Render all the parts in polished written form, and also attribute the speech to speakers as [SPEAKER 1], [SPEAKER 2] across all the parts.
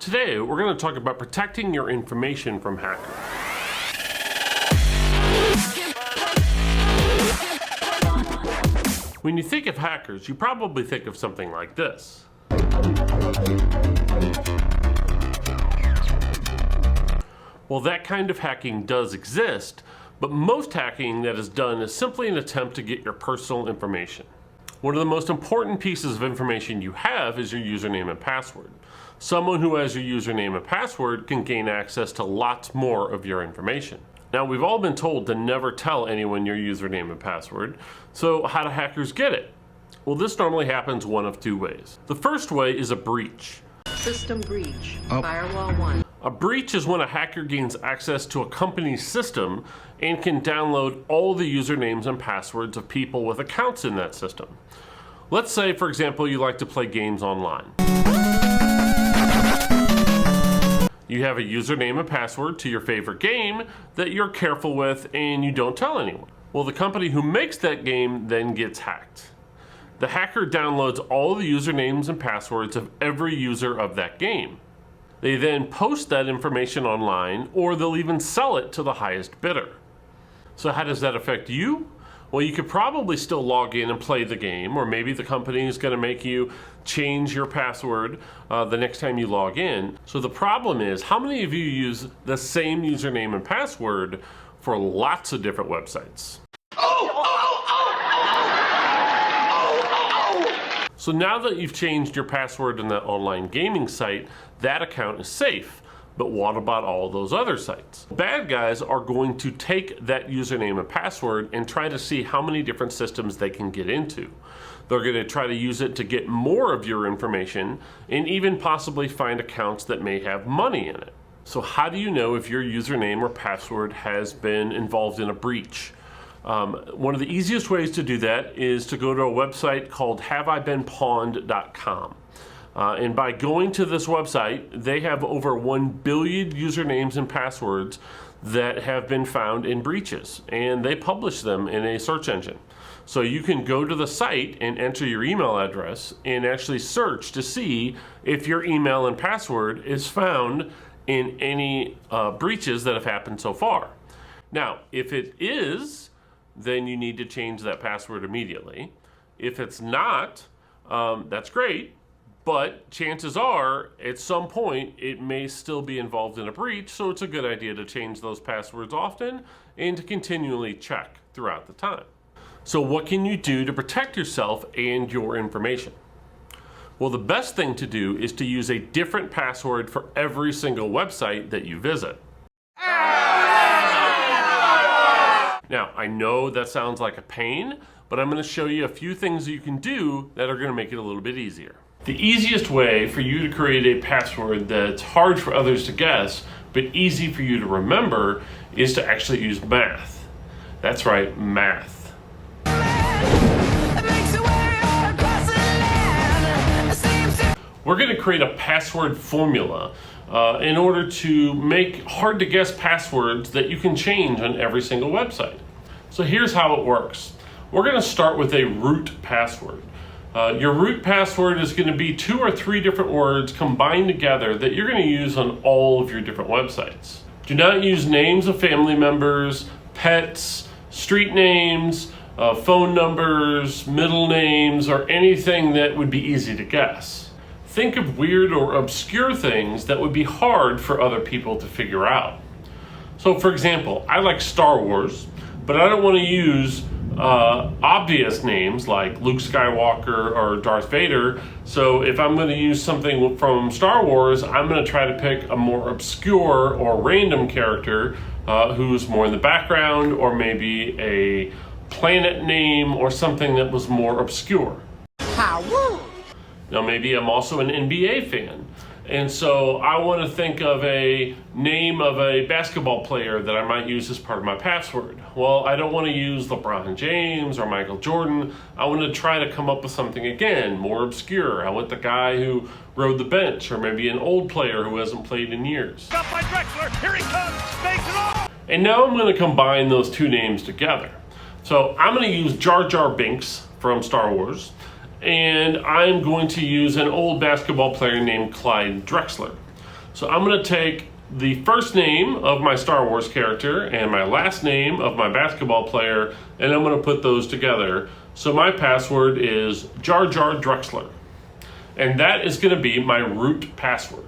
[SPEAKER 1] Today, we're going to talk about protecting your information from hackers. When you think of hackers, you probably think of something like this. Well, that kind of hacking does exist, but most hacking that is done is simply an attempt to get your personal information. One of the most important pieces of information you have is your username and password. Someone who has your username and password can gain access to lots more of your information. Now, we've all been told to never tell anyone your username and password, so how do hackers get it? Well, this normally happens one of two ways. The first way is a breach.
[SPEAKER 2] System breach, Firewall 1.
[SPEAKER 1] A breach is when a hacker gains access to a company's system and can download all the usernames and passwords of people with accounts in that system. Let's say, for example, you like to play games online. You have a username and password to your favorite game that you're careful with and you don't tell anyone. Well, the company who makes that game then gets hacked. The hacker downloads all the usernames and passwords of every user of that game. They then post that information online, or they'll even sell it to the highest bidder. So how does that affect you? Well, you could probably still log in and play the game, or maybe the company is going to make you change your password the next time you log in. So the problem is, how many of you use the same username and password for lots of different websites? So now that you've changed your password in that online gaming site, that account is safe. But what about all those other sites? Bad guys are going to take that username and password and try to see how many different systems they can get into. They're going to try to use it to get more of your information and even possibly find accounts that may have money in it. So how do you know if your username or password has been involved in a breach? One of the easiest ways to do that is to go to a website called haveibeenpawned.com. And by going to this website, they have over 1 billion usernames and passwords that have been found in breaches, and they publish them in a search engine. So you can go to the site and enter your email address and actually search to see if your email and password is found in any breaches that have happened so far. Now, if it is, then you need to change that password immediately. If it's not, that's great. But chances are, at some point, it may still be involved in a breach, so it's a good idea to change those passwords often and to continually check throughout the time. So what can you do to protect yourself and your information? Well, the best thing to do is to use a different password for every single website that you visit. Now, I know that sounds like a pain, but I'm going to show you a few things that you can do that are going to make it a little bit easier. The easiest way for you to create a password that's hard for others to guess, but easy for you to remember, is to actually use math. That's right, math. We're going to create a password formula in order to make hard to guess passwords that you can change on every single website. So here's how it works. We're going to start with a root password. Your root password is going to be 2 or 3 different words combined together that you're going to use on all of your different websites. Do not use names of family members, pets, street names, phone numbers, middle names, or anything that would be easy to guess. Think of weird or obscure things that would be hard for other people to figure out. So for example, I like Star Wars, but I don't want to use obvious names like Luke Skywalker or Darth Vader. So if I'm going to use something from Star Wars, I'm going to try to pick a more obscure or random character who's more in the background, or maybe a planet name or something that was more obscure. Now maybe I'm also an NBA fan, and so I want to think of a name of a basketball player that I might use as part of my password. Well, I don't want to use LeBron James or Michael Jordan. I want to try to come up with something, again, more obscure. I want the guy who rode the bench, or maybe an old player who hasn't played in years.
[SPEAKER 3] Got by Drexler, here he comes, makes it all!
[SPEAKER 1] And now I'm going to combine those two names together. So I'm going to use Jar Jar Binks from Star Wars, and I'm going to use an old basketball player named Clyde Drexler. So I'm going to take the first name of my Star Wars character and my last name of my basketball player, and I'm going to put those together. So my password is Jar Jar Drexler, and that is going to be my root password.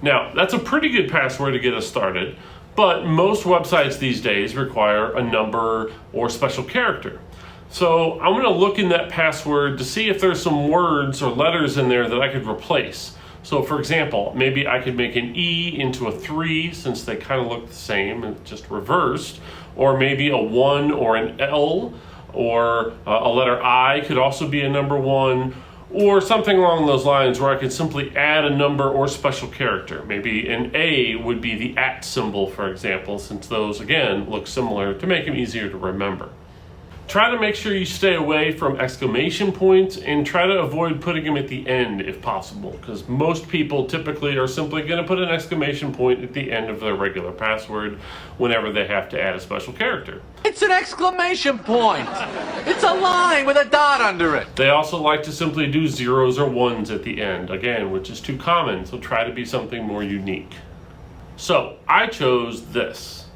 [SPEAKER 1] Now, that's a pretty good password to get us started, but most websites these days require a number or special character. So I'm going to look in that password to see if there's some words or letters in there that I could replace. So for example, maybe I could make an E into a 3 since they kind of look the same and just reversed, or maybe a 1 or an L, or a letter I could also be a number 1, or something along those lines where I could simply add a number or special character. Maybe an A would be the @ symbol, for example, since those again look similar, to make them easier to remember. Try to make sure you stay away from exclamation points and try to avoid putting them at the end if possible, because most people typically are simply going to put an exclamation point at the end of their regular password whenever they have to add a special character.
[SPEAKER 4] It's an exclamation point. It's a line with a dot under it.
[SPEAKER 1] They also like to simply do zeros or ones at the end, again, which is too common, so try to be something more unique. So I chose this.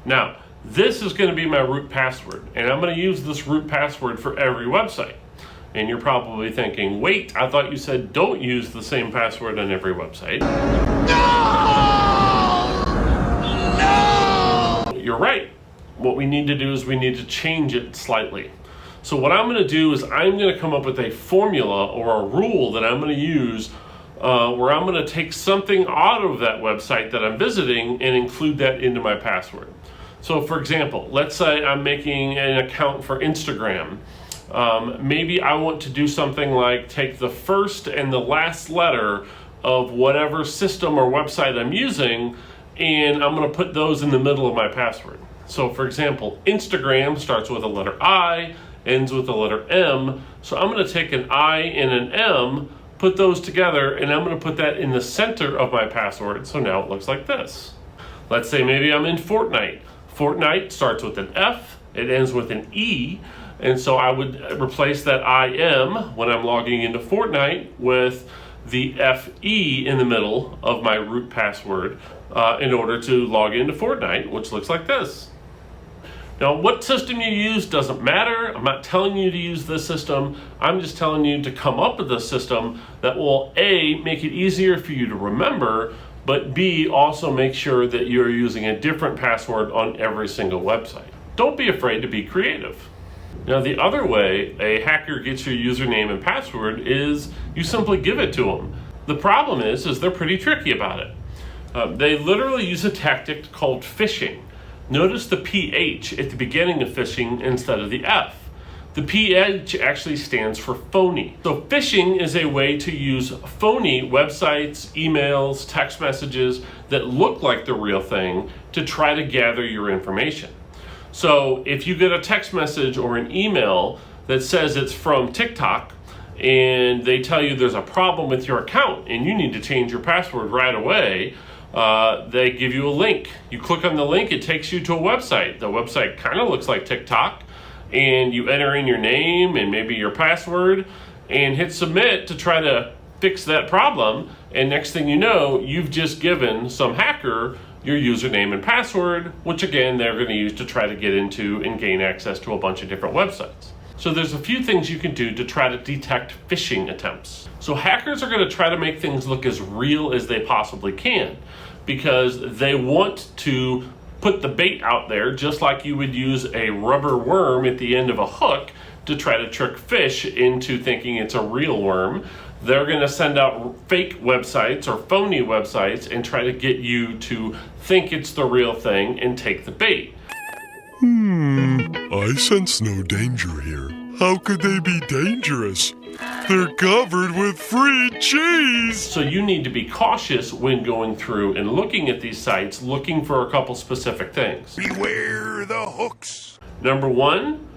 [SPEAKER 1] Now, this is going to be my root password, and I'm going to use this root password for every website. And you're probably thinking, wait, I thought you said don't use the same password on every website. No! You're right. What we need to do is we need to change it slightly. So what I'm going to do is I'm going to come up with a formula or a rule that I'm going to use where I'm going to take something out of that website that I'm visiting and include that into my password. So for example, let's say I'm making an account for Instagram. Maybe I want to do something like take the first and the last letter of whatever system or website I'm using, and I'm going to put those in the middle of my password. So for example, Instagram starts with a letter I, ends with a letter M. So I'm going to take an I and an M, put those together, and I'm going to put that in the center of my password. So now it looks like this. Let's say maybe I'm in Fortnite. Fortnite starts with an F, it ends with an E, and so I would replace that IM when I'm logging into Fortnite with the FE in the middle of my root password in order to log into Fortnite, which looks like this. Now, what system you use doesn't matter. I'm not telling you to use this system. I'm just telling you to come up with a system that will A, make it easier for you to remember, but B, also make sure that you're using a different password on every single website. Don't be afraid to be creative. Now, the other way a hacker gets your username and password is you simply give it to them. The problem is they're pretty tricky about it. They literally use a tactic called phishing. Notice the PH at the beginning of phishing instead of the F. The PH actually stands for phony. So phishing is a way to use phony websites, emails, text messages that look like the real thing to try to gather your information. So if you get a text message or an email that says it's from TikTok and they tell you there's a problem with your account and you need to change your password right away, they give you a link. You click on the link, it takes you to a website. The website kind of looks like TikTok, and you enter in your name and maybe your password and hit submit to try to fix that problem. And next thing you know, you've just given some hacker your username and password, which again, they're going to use to try to get into and gain access to a bunch of different websites. So there's a few things you can do to try to detect phishing attempts. So hackers are going to try to make things look as real as they possibly can because they want to put the bait out there just like you would use a rubber worm at the end of a hook to try to trick fish into thinking it's a real worm. They're going to send out fake websites or phony websites and try to get you to think it's the real thing and take the bait.
[SPEAKER 5] I sense no danger here. How could they be dangerous? They're covered with free cheese!
[SPEAKER 1] So you need to be cautious when going through and looking at these sites, looking for a couple specific things.
[SPEAKER 3] Beware the hooks.
[SPEAKER 1] Number one,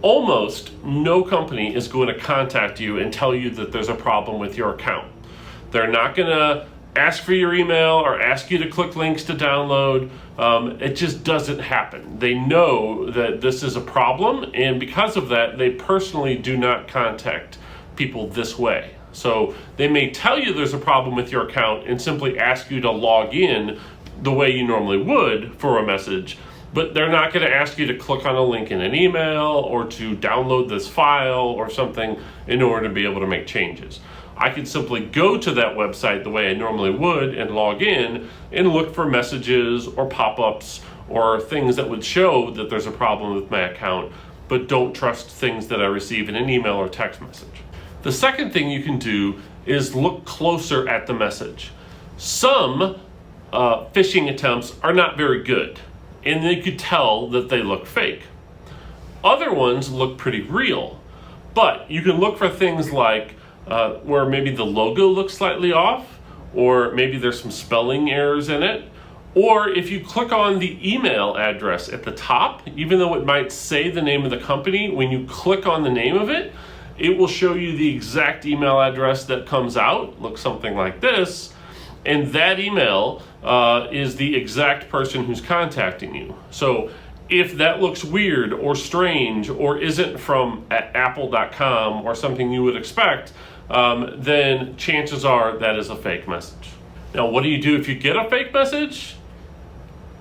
[SPEAKER 1] almost no company is going to contact you and tell you that there's a problem with your account. They're not going to ask for your email or ask you to click links to download. It just doesn't happen. They know that this is a problem, and because of that, they personally do not contact people this way. So they may tell you there's a problem with your account and simply ask you to log in the way you normally would for a message, but they're not going to ask you to click on a link in an email or to download this file or something in order to be able to make changes. I could simply go to that website the way I normally would and log in and look for messages or pop-ups or things that would show that there's a problem with my account, but don't trust things that I receive in an email or text message. The second thing you can do is look closer at the message. Some phishing attempts are not very good, and you could tell that they look fake. Other ones look pretty real, but you can look for things like where maybe the logo looks slightly off, or maybe there's some spelling errors in it, or if you click on the email address at the top, even though it might say the name of the company, when you click on the name of it, it will show you the exact email address that comes out, looks something like this, and that email is the exact person who's contacting you. So if that looks weird or strange or isn't from apple.com or something you would expect, then chances are that is a fake message. Now, what do you do if you get a fake message?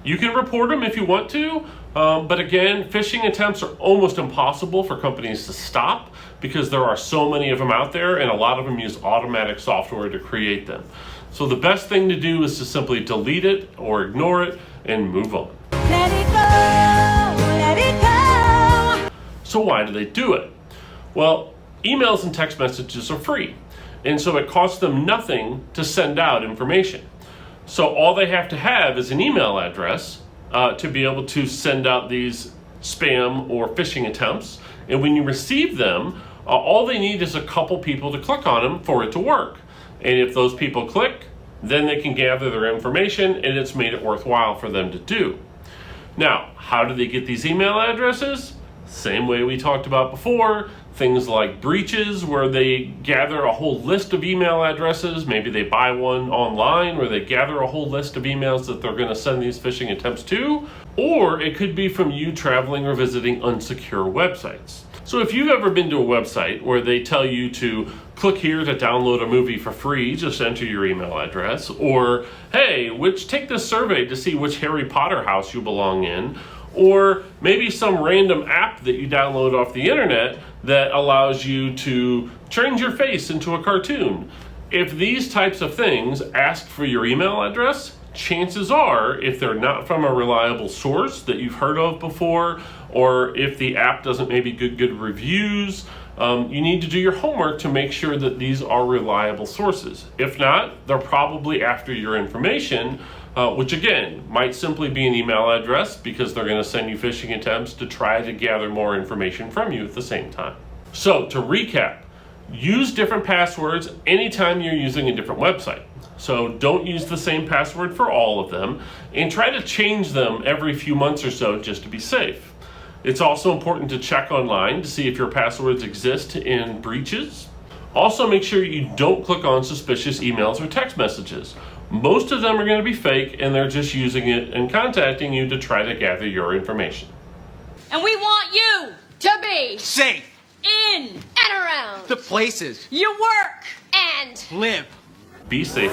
[SPEAKER 1] You can report them if you want to, but again, phishing attempts are almost impossible for companies to stop because there are so many of them out there, and a lot of them use automatic software to create them. So the best thing to do is to simply delete it or ignore it and move on.
[SPEAKER 6] Let it go, let it go.
[SPEAKER 1] So why do they do it? Well, emails and text messages are free, and so it costs them nothing to send out information. So all they have to have is an email address to be able to send out these spam or phishing attempts, and when you receive them, all they need is a couple people to click on them for it to work. And if those people click, then they can gather their information, and it's made it worthwhile for them to do. Now, how do they get these email addresses? Same way we talked about before, things like breaches where they gather a whole list of email addresses. Maybe they buy one online where they gather a whole list of emails that they're going to send these phishing attempts to. Or it could be from you traveling or visiting unsecure websites. So if you've ever been to a website where they tell you to click here to download a movie for free, just enter your email address, or hey, take this survey to see which Harry Potter house you belong in, or maybe some random app that you download off the internet that allows you to change your face into a cartoon. If these types of things ask for your email address, chances are, if they're not from a reliable source that you've heard of before, or if the app doesn't maybe get good reviews, you need to do your homework to make sure that these are reliable sources. If not, they're probably after your information, which again, might simply be an email address because they're going to send you phishing attempts to try to gather more information from you at the same time. So to recap, use different passwords anytime you're using a different website. So don't use the same password for all of them, and try to change them every few months or so just to be safe. It's also important to check online to see if your passwords exist in breaches. Also, make sure you don't click on suspicious emails or text messages. Most of them are going to be fake, and they're just using it and contacting you to try to gather your information.
[SPEAKER 6] And we want you
[SPEAKER 2] To be
[SPEAKER 4] Safe.
[SPEAKER 6] in
[SPEAKER 2] and around
[SPEAKER 4] The places.
[SPEAKER 6] your work.
[SPEAKER 2] and
[SPEAKER 4] Live.
[SPEAKER 1] Be safe.